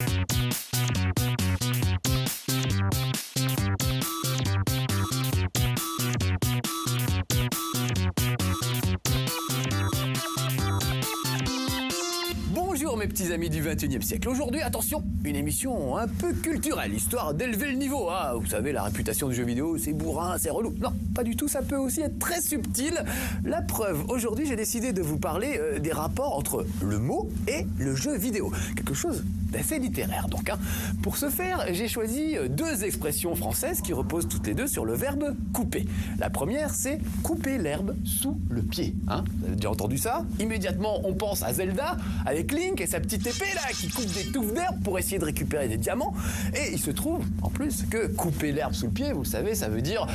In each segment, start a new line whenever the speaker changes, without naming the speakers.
Bonjour mes petits amis du 21e siècle. Aujourd'hui, attention, une émission un peu culturelle, histoire d'élever le niveau. Ah, vous savez, la réputation du jeu vidéo, c'est bourrin, c'est relou. Non, pas du tout, ça peut aussi être très subtil. La preuve, aujourd'hui, j'ai décidé de vous parler des rapports entre le mot et le jeu vidéo. Quelque chose d'assez littéraire donc. Pour ce faire, j'ai choisi deux expressions françaises qui reposent toutes les deux sur le verbe couper. La première, c'est couper l'herbe sous le pied. Vous avez déjà entendu ça? Immédiatement, on pense à Zelda avec Link et sa petite épée là qui coupe des touffes d'herbe pour essayer de récupérer des diamants. Et il se trouve en plus que couper l'herbe sous le pied, vous le savez, ça veut dire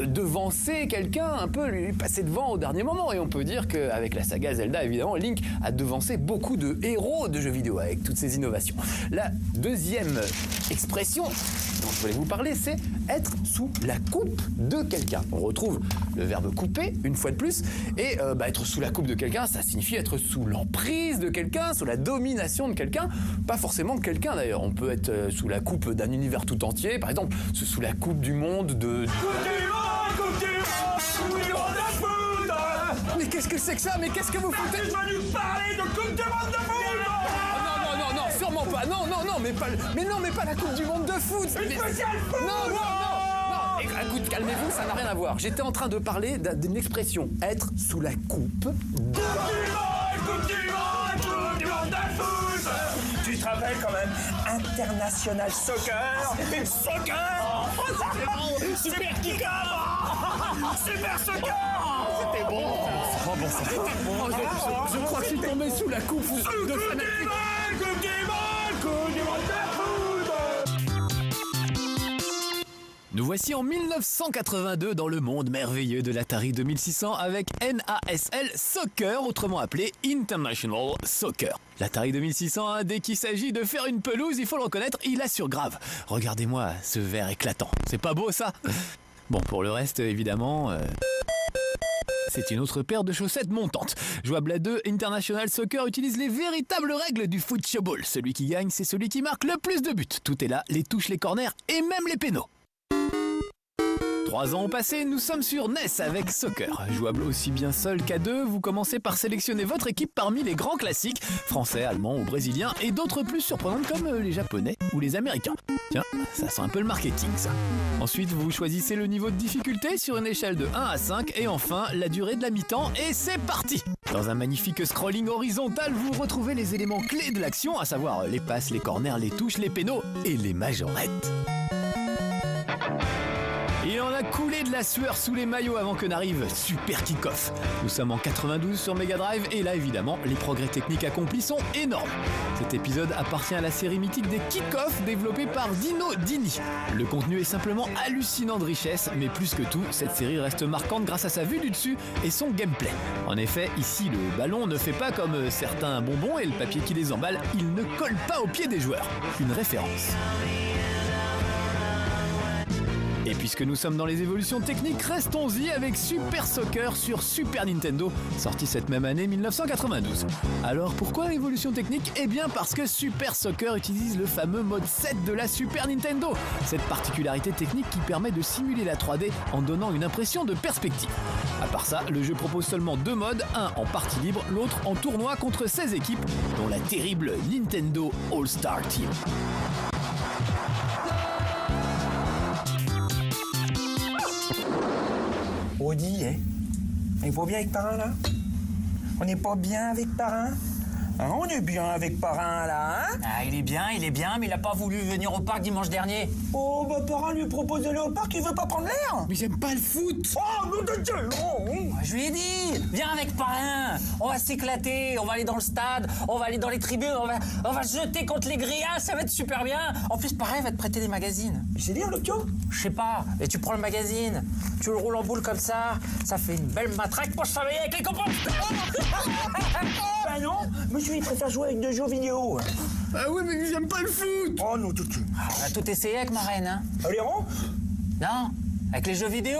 devancer quelqu'un, un peu lui passer devant au dernier moment. Et on peut dire qu'avec la saga Zelda, évidemment, Link a devancé beaucoup de héros de jeux vidéo avec toutes ces innovations. La deuxième expression dont je voulais vous parler, c'est être sous la coupe de quelqu'un. On retrouve le verbe couper une fois de plus, et être sous la coupe de quelqu'un, ça signifie être sous l'emprise de quelqu'un, sous la domination de quelqu'un, pas forcément quelqu'un d'ailleurs. On peut être sous la coupe d'un univers tout entier, par exemple sous la coupe du monde de... Mais qu'est-ce que c'est que ça? Mais qu'est-ce que vous foutez?
Je vais lui parler de coupe du monde de foot.
Non, sûrement pas. Non, mais pas la coupe du monde de foot.
Une spéciale foot.
Non. Écoute, calmez-vous, ça n'a rien à voir. J'étais en train de parler d'une expression, être sous la coupe de...
Coupe du monde de foot. Tu te rappelles quand même, International Soccer. Super kick-off. Super soccer.
C'était bon. Je crois que je suis tombé sous la coupe de fanatique.
Coupe du monde de foot.
Nous voici en 1982 dans le monde merveilleux de l'Atari 2600 avec NASL Soccer, autrement appelé International Soccer. L'Atari 2600, dès qu'il s'agit de faire une pelouse, il faut le reconnaître, il assure grave. Regardez-moi ce vert éclatant, c'est pas beau ça? Bon, pour le reste, évidemment... C'est une autre paire de chaussettes montantes. Jouable à deux, International Soccer utilise les véritables règles du football. Celui qui gagne, c'est celui qui marque le plus de buts. Tout est là, les touches, les corners et même les pénaux. 3 ans ont passé, nous sommes sur NES avec Soccer. Jouable aussi bien seul qu'à deux, vous commencez par sélectionner votre équipe parmi les grands classiques, français, allemands ou brésiliens, et d'autres plus surprenantes comme les japonais ou les américains. Tiens, ça sent un peu le marketing ça. Ensuite, vous choisissez le niveau de difficulté sur une échelle de 1 à 5, et enfin, la durée de la mi-temps, et c'est parti! Dans un magnifique scrolling horizontal, vous retrouvez les éléments clés de l'action, à savoir les passes, les corners, les touches, les pénaux et les majorettes. Il en a coulé de la sueur sous les maillots avant que n'arrive Super Kick-Off. Nous sommes en 92 sur Mega Drive et là évidemment les progrès techniques accomplis sont énormes. Cet épisode appartient à la série mythique des Kick-Off développée par Dino Dini. Le contenu est simplement hallucinant de richesse, mais plus que tout, cette série reste marquante grâce à sa vue du dessus et son gameplay. En effet, ici le ballon ne fait pas comme certains bonbons et le papier qui les emballe, il ne colle pas aux pieds des joueurs. Une référence. Et puisque nous sommes dans les évolutions techniques, restons-y avec Super Soccer sur Super Nintendo, sorti cette même année 1992. Alors pourquoi évolution technique? Eh bien parce que Super Soccer utilise le fameux mode 7 de la Super Nintendo, cette particularité technique qui permet de simuler la 3D en donnant une impression de perspective. À part ça, le jeu propose seulement 2 modes, un en partie libre, l'autre en tournoi contre 16 équipes, dont la terrible Nintendo All-Star Team.
Audi, il va bien avec Parrain, là? On n'est pas bien avec Parrain? On est bien avec Parrain, là, hein?
Ah, il est bien, mais il a pas voulu venir au parc dimanche dernier.
Oh, Parrain lui propose d'aller au parc, il veut pas prendre l'air?
Mais j'aime pas le foot!
Oh, nom de Dieu!
Je lui ai dit, viens avec Parrain, on va s'éclater, on va aller dans le stade, on va aller dans les tribunes, on va se jeter contre les grillas, ça va être super bien. En plus, Parrain va te prêter des magazines.
C'est dire, l'occhio?
Je sais pas, et tu prends le magazine, tu le roules en boule comme ça fait une belle matraque pour travailler avec les copains.
Bah non, monsieur, il préfère jouer avec des jeux vidéo.
Ah oui, mais j'aime pas le foot!
Oh non, tout de suite.
On a tout essayé avec ma reine, hein?
Allez, rond?
Non, avec les jeux vidéo.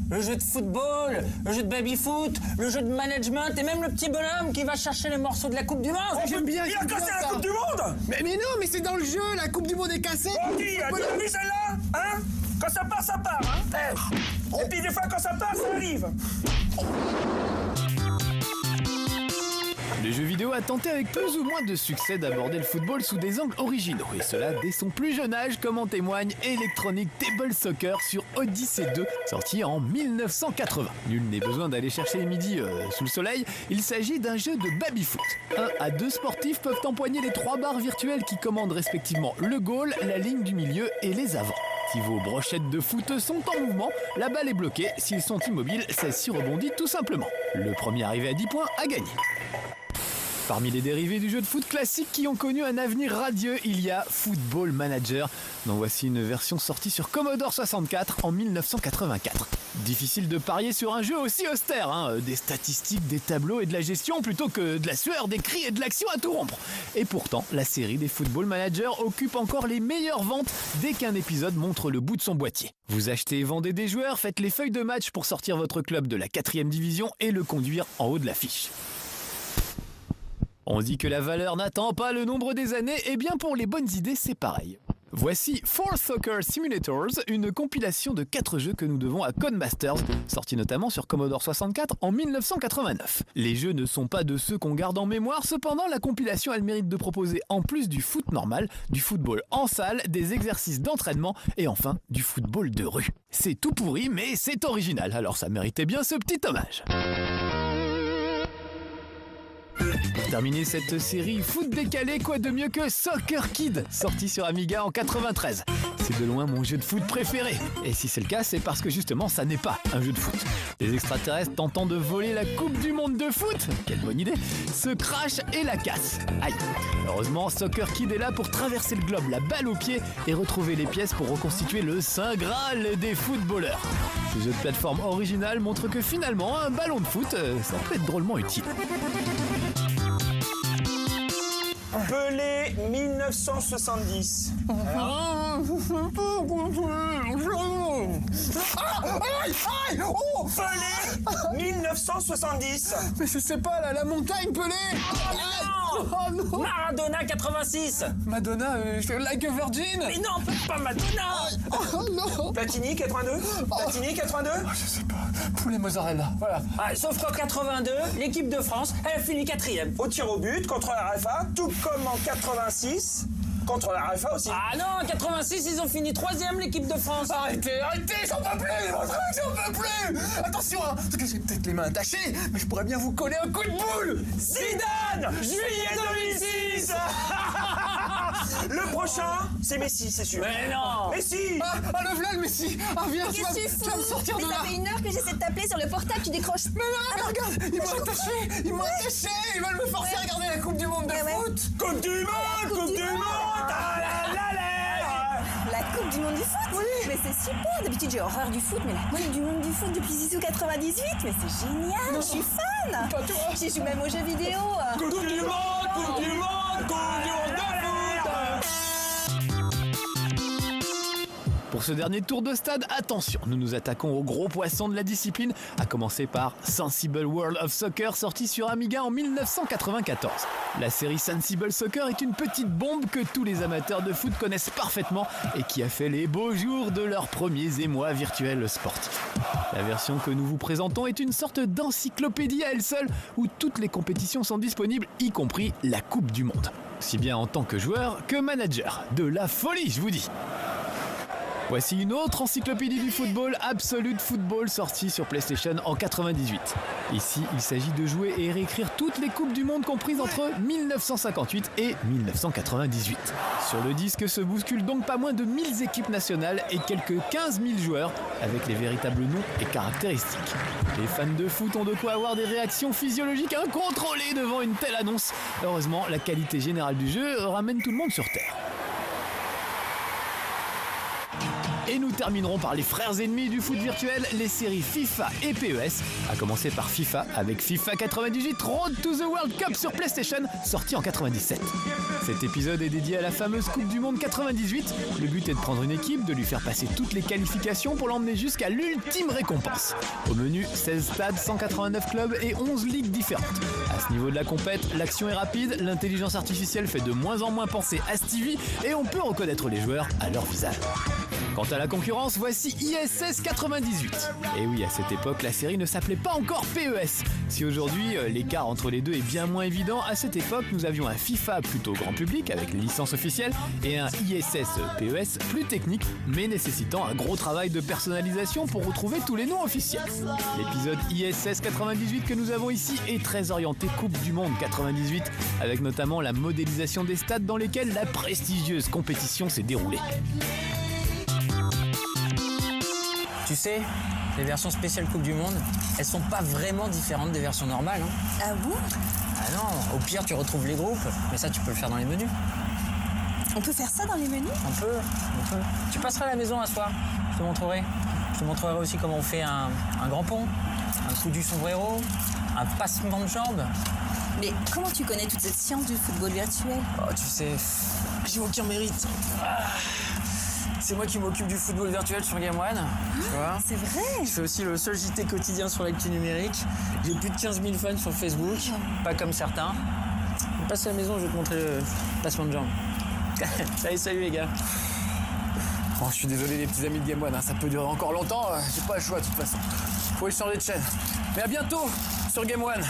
le jeu de football, le jeu de baby-foot, le jeu de management et même le petit bonhomme qui va chercher les morceaux de la Coupe du Monde.
J'aime bien.
Il a cassé la Coupe du Monde.
Mais non, mais c'est dans le jeu, la Coupe du Monde est cassée.
Qui a vu celle-là? Hein? Quand ça part, ça part. Hein? Et puis des fois, quand ça part, ça arrive.
Le jeu vidéo a tenté avec plus ou moins de succès d'aborder le football sous des angles originaux, et cela dès son plus jeune âge, comme en témoigne Electronic Table Soccer sur Odyssey 2, sorti en 1980. Nul n'est besoin d'aller chercher les midis sous le soleil, il s'agit d'un jeu de baby-foot. 1 à 2 sportifs peuvent empoigner les 3 barres virtuelles qui commandent respectivement le goal, la ligne du milieu et les avants. Si vos brochettes de foot sont en mouvement, la balle est bloquée. S'ils sont immobiles, celle-ci rebondit tout simplement. Le premier arrivé à 10 points a gagné. Parmi les dérivés du jeu de foot classique qui ont connu un avenir radieux, il y a Football Manager, dont voici une version sortie sur Commodore 64 en 1984. Difficile de parier sur un jeu aussi austère, hein, des statistiques, des tableaux et de la gestion plutôt que de la sueur, des cris et de l'action à tout rompre. Et pourtant, la série des Football Manager occupe encore les meilleures ventes dès qu'un épisode montre le bout de son boîtier. Vous achetez et vendez des joueurs, faites les feuilles de match pour sortir votre club de la 4e division et le conduire en haut de l'affiche. On dit que la valeur n'attend pas le nombre des années, et bien pour les bonnes idées, c'est pareil. Voici 4 Soccer Simulators, une compilation de 4 jeux que nous devons à Codemasters, sorti notamment sur Commodore 64 en 1989. Les jeux ne sont pas de ceux qu'on garde en mémoire, cependant la compilation a le mérite de proposer en plus du foot normal, du football en salle, des exercices d'entraînement et enfin du football de rue. C'est tout pourri mais c'est original, alors ça méritait bien ce petit hommage. Pour terminer cette série foot décalé, quoi de mieux que Soccer Kid, sorti sur Amiga en 93. C'est de loin mon jeu de foot préféré. Et si c'est le cas, c'est parce que justement ça n'est pas un jeu de foot. Les extraterrestres tentant de voler la Coupe du Monde de foot, quelle bonne idée, se crachent et la cassent. Aïe. Heureusement, Soccer Kid est là pour traverser le globe, la balle au pied, et retrouver les pièces pour reconstituer le Saint Graal des footballeurs. Ce jeu de plateforme original montre que finalement, un ballon de foot, ça peut être drôlement utile.
Pelé 1970. Pelé 1970.
Mais je sais pas, là, la montagne Pelé. Oh non.
Maradona 86.
Madonna, Like a Virgin.
Mais non, pas Madonna.
Oh non.
Platini 82. Platini 82.
Je sais pas, poulet mozzarella, voilà.
Ah, sauf qu'en 82, l'équipe de France, elle a fini 4e.
Au tir au but contre la RFA, tout comme en 86 contre la RFA aussi.
Ah non, en 86, ils ont fini 3e, l'équipe de France.
Arrêtez, j'en peux plus, mon truc, j'en peux plus. Attention, hein, parce que j'ai peut-être les mains attachées, mais je pourrais bien vous coller un coup de boule.
Zidane, juillet 2006. Le prochain, c'est Messi, c'est sûr.
Mais non.
Messi.
Ah, le v'là le Messi. Ah, viens, tu vas me sortir de
Mais
là.
ça fait 1 heure que j'essaie de t'appeler sur le portable, tu décroches.
Mais non, mais regarde, ils m'ont attaché, ils veulent me forcer à regarder la Coupe du Monde de foot.
Coupe du monde, coupe du monde.
La Coupe du Monde du foot. Oui. Mais c'est super. D'habitude, j'ai horreur du foot, mais la Coupe du Monde du foot depuis 98, mais c'est génial. Je suis fan.
Pas toi.
J'y joue même aux jeux vidéo.
Coupe du monde, coupe du monde, coupe du monde de foot.
Pour ce dernier tour de stade, attention, nous nous attaquons aux gros poissons de la discipline, à commencer par Sensible World of Soccer, sorti sur Amiga en 1994. La série Sensible Soccer est une petite bombe que tous les amateurs de foot connaissent parfaitement et qui a fait les beaux jours de leurs premiers émois virtuels sportifs. La version que nous vous présentons est une sorte d'encyclopédie à elle seule, où toutes les compétitions sont disponibles, y compris la Coupe du Monde. Aussi bien en tant que joueur que manager. De la folie, je vous dis. Voici une autre encyclopédie du football, Absolute Football, sortie sur PlayStation en 98. Ici, il s'agit de jouer et réécrire toutes les Coupes du Monde comprises entre 1958 et 1998. Sur le disque se bousculent donc pas moins de 1000 équipes nationales et quelques 15 000 joueurs, avec les véritables noms et caractéristiques. Les fans de foot ont de quoi avoir des réactions physiologiques incontrôlées devant une telle annonce. Heureusement, la qualité générale du jeu ramène tout le monde sur Terre. Et nous terminerons par les frères ennemis du foot virtuel, les séries FIFA et PES. À commencer par FIFA avec FIFA 98 Road to the World Cup sur PlayStation, sorti en 97. Cet épisode est dédié à la fameuse Coupe du Monde 98. Le but est de prendre une équipe, de lui faire passer toutes les qualifications pour l'emmener jusqu'à l'ultime récompense. Au menu, 16 stades, 189 clubs et 11 ligues différentes. À ce niveau de la compète, l'action est rapide, l'intelligence artificielle fait de moins en moins penser à Stevie et on peut reconnaître les joueurs à leur visage. Quant à la concurrence, voici ISS 98. Et oui, à cette époque, la série ne s'appelait pas encore PES. Si aujourd'hui, l'écart entre les deux est bien moins évident, à cette époque, nous avions un FIFA plutôt grand public avec les licences officielles et un ISS PES plus technique, mais nécessitant un gros travail de personnalisation pour retrouver tous les noms officiels. L'épisode ISS 98 que nous avons ici est très orienté Coupe du Monde 98, avec notamment la modélisation des stades dans lesquels la prestigieuse compétition s'est déroulée.
Tu sais, les versions spéciales Coupe du Monde, elles sont pas vraiment différentes des versions normales. Hein.
Ah bon?
Ah non, au pire tu retrouves les groupes, mais ça tu peux le faire dans les menus.
On peut faire ça dans les menus?
On peut. Tu passeras à la maison un soir, je te montrerai. Je te montrerai aussi comment on fait un grand pont, un coup du sombrero, un passement de jambes.
Mais comment tu connais toute cette science du football virtuel?
Oh, tu sais, j'ai aucun mérite. Ah. C'est moi qui m'occupe du football virtuel sur Game One, tu vois.
C'est vrai?
Je fais aussi le seul JT quotidien sur l'actu numérique. J'ai plus de 15 000 fans sur Facebook, pas comme certains. Passe à la maison, je vais te montrer le passement de jambes. Allez, salut les gars.
Bon, je suis désolé les petits amis de Game One, hein, ça peut durer encore longtemps, j'ai pas le choix de toute façon. Faut y changer de chaîne. Mais à bientôt sur Game One.